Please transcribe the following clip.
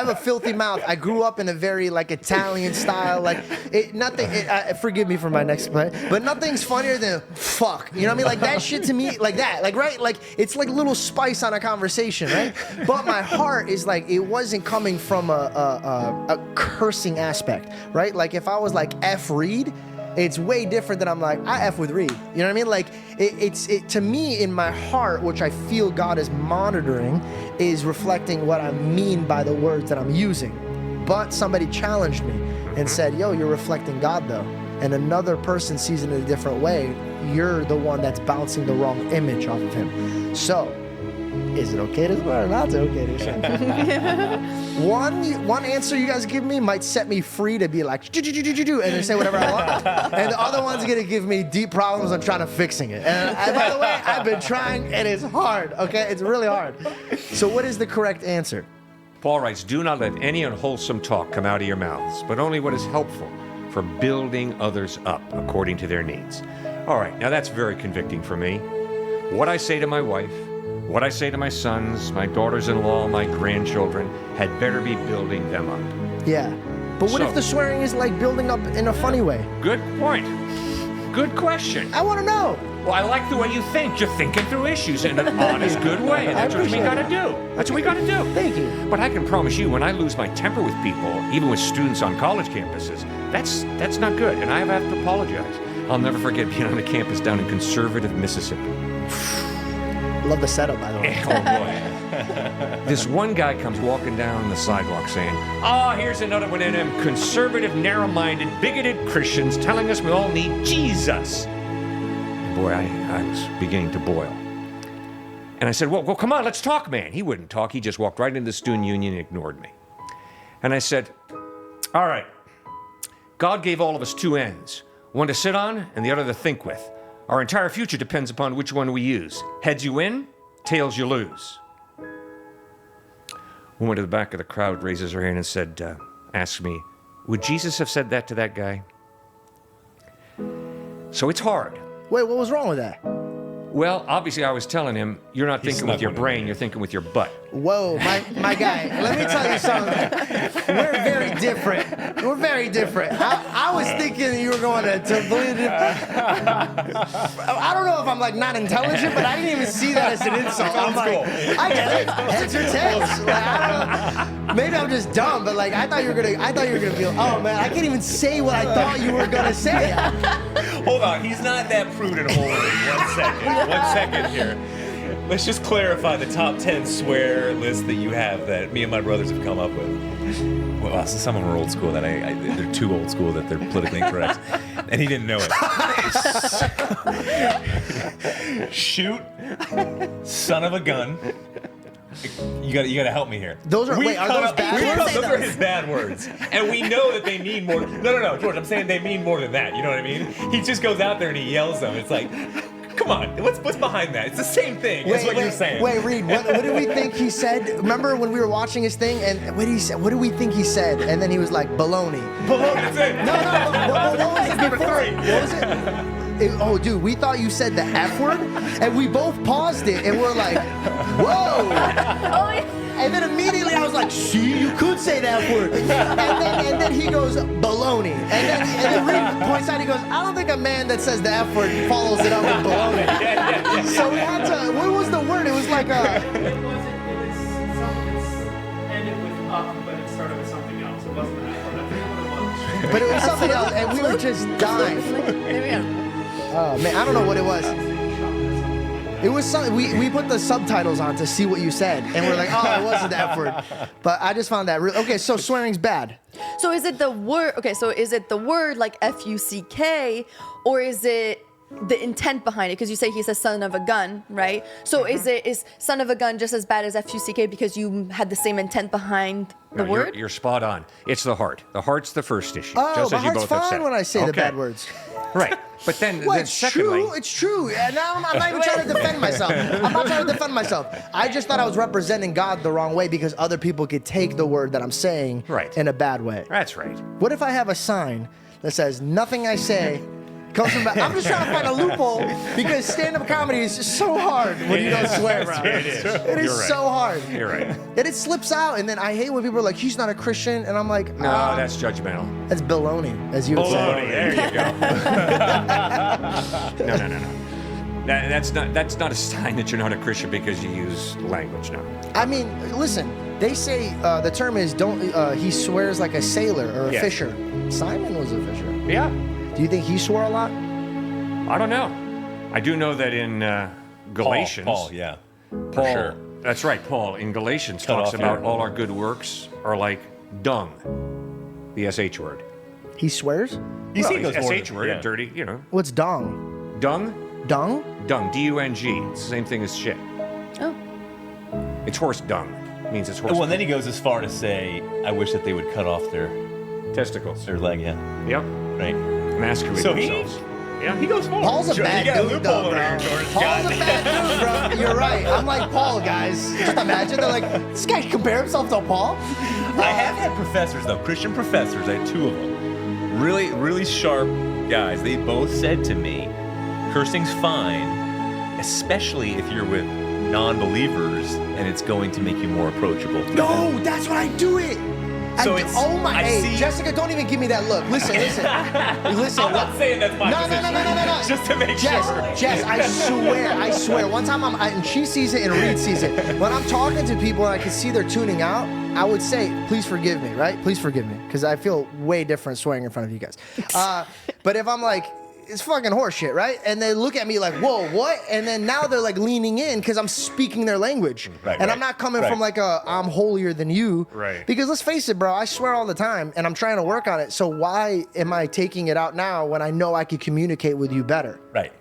I have a filthy mouth. I grew up in a very like Italian style. Like forgive me for my next play, but nothing's funnier than fuck. You know what I mean? Like that shit to me, like that, like right, like it's like a little spice on a conversation, right? But my heart is like it wasn't coming from a cursing aspect, right? Like if I was like F Reed, it's way different than I'm like, I F with Reed. You know what I mean? Like it's to me in my heart, which I feel God is monitoring, is reflecting what I mean by the words that I'm using. But somebody challenged me and said, yo, you're reflecting God though. And another person sees it in a different way. You're the one that's bouncing the wrong image off of him. So, is it okay to swear or not okay to swear? One answer you guys give me might set me free to be like, and then say whatever I want. And the other one's gonna give me deep problems on trying to fixing it. And by the way, I've been trying and it's hard, okay? It's really hard. So what is the correct answer? Paul writes, do not let any unwholesome talk come out of your mouths, but only what is helpful for building others up according to their needs. All right, now that's very convicting for me. What I say to my wife, what I say to my sons, my daughters-in-law, my grandchildren, had better be building them up. Yeah. But what if the swearing is like building up in a funny way? Good point. Good question. I want to know. Well, I like the way you think. You're thinking through issues in an honest, good way. And that's what we got to do. That's what we got to do. Thank you. But I can promise you, when I lose my temper with people, even with students on college campuses, that's not good. And I have to apologize. I'll never forget being on a campus down in conservative Mississippi. Love the setup, by the way. Oh, boy. This one guy comes walking down the sidewalk saying, oh, here's another one of them conservative, narrow-minded, bigoted Christians telling us we all need Jesus. Boy, I was beginning to boil. And I said, well, come on, let's talk, man. He wouldn't talk. He just walked right into the student union and ignored me. And I said, all right, God gave all of us two ends, one to sit on and the other to think with. Our entire future depends upon which one we use. Heads you win, tails you lose. Woman to the back of the crowd raises her hand and said, asked me, would Jesus have said that to that guy? So it's hard. Wait, what was wrong with that? Well, obviously I was telling him, you're not thinking with your brain, you're thinking with your butt. Whoa, my guy, let me tell you something. We're very different. We're very different. I was thinking you were going to believe it. I don't know if I'm like not intelligent, but I didn't even see that as an insult. I'm like, I get it. Heads or tails. Like, I don't know. Maybe I'm just dumb, but like I thought you were gonna feel, oh man, I can't even say what I thought you were gonna say. Hold on, he's not that prudent. Hold on, 1 second here. Let's just clarify the top 10 swear list that you have that me and my brothers have come up with. Well, some of them are old school. That they're too old school that they're politically incorrect, and he didn't know it. Shoot, son of a gun. You gotta help me here. Those are bad words? Those are his bad words, and we know that they mean more. No, George. I'm saying they mean more than that. You know what I mean? He just goes out there and he yells them. It's like, come on, what's behind that? It's the same thing. That's what you're saying. Wait, Reed. What did we think he said? Remember when we were watching his thing, and what did he say? What did we think he said? And then he was like, baloney. Baloney. That's it. No. What was it number before? 3. What was it? Oh, dude, we thought you said the F word, and we both paused it, and we're like, whoa. And then immediately I was like, see, you could say that word. And then he goes, baloney. And then Reed points out, he goes, I don't think a man that says the F word follows it up with baloney. So we had to, what was the word? It was like a... It ended with up, but it started with something else. It wasn't that word. I forget what it was. But it was something else, and we were just dying. There we go. Oh, man, I don't know what it was. It was something, we put the subtitles on to see what you said, and we're like, oh, it wasn't the F word. But I just found that real. Okay, so swearing's bad. So is it the word? Okay, so is it the word like F-U-C-K, or is it the intent behind it? Because you say he says son of a gun, right? So is son of a gun just as bad as F-U-C-K because you had the same intent behind the word? You're spot on. It's the heart. The heart's the first issue. Oh, just the as you heart's both have fine said. when I say the bad words. Right. But then, Well, then it's secondly, true. It's true. And now I'm not even trying to defend myself. I'm not trying to defend myself. I just thought I was representing God the wrong way because other people could take the word that I'm saying Right. in a bad way. That's right. What if I have a sign that says, nothing I say Comes from I'm just trying to find a loophole because stand-up comedy is just so hard when you don't swear, bro. It is. It is You're right. so hard. You're right. And it slips out, and then I hate when people are like, he's not a Christian, and I'm like, No, that's judgmental. that's baloney, as you would Baloney. say. There you go. No. That's not a sign that you're not a Christian because you use language. No. I mean, listen, they say the term is he swears like a sailor or a Yes. fisher. Simon was a fisher. Yeah. Do you think he swore a lot? I don't know. I do know that in Galatians, Paul, yeah. Paul, sure. that's right. Paul in Galatians Cut talks off about your- all our good works are like dung, the sh word. He swears? You see Well, those sh word, yeah. dirty. You know, What's dong? dung, Dung? dung, dung. It's the same thing as shit. Oh. It's horse dung. It means it's horse Well, and then he goes as far to say, I wish that they would cut off their testicles. leg, yeah. Yep. Right? Emasculate So he- themselves. Yeah. He goes forward. Paul's a bad you got a dude, loophole though, over bro. here, George. Paul's a bad dude, bro. You're right. I'm like Paul, guys. Just imagine they're like, this guy compare himself to Paul? I have had professors, though, Christian professors. I had 2 of them. Really, really sharp guys. They both said to me, cursing's fine, especially if you're with non-believers and it's going to make you more approachable. to them." No, that's what I do it. So I, it's- oh my, I hey, see- Jessica, don't even give me that look. Listen. Listen. I'm not saying that's my No. position. Just to make Jess, sure. Jess, I swear. One time and she sees it and Reed sees it. When I'm talking to people and I can see they're tuning out, I would say, please forgive me, right? Please forgive me. Because I feel way different swearing in front of you guys. But if I'm like, it's fucking horseshit, right? And they look at me like, whoa, what? And then now they're like leaning in because I'm speaking their language. Right, and right, I'm not coming right. from like I'm holier than you. Right. Because let's face it, bro, I swear all the time and I'm trying to work on it. So why am I taking it out now when I know I could communicate with you better? Right.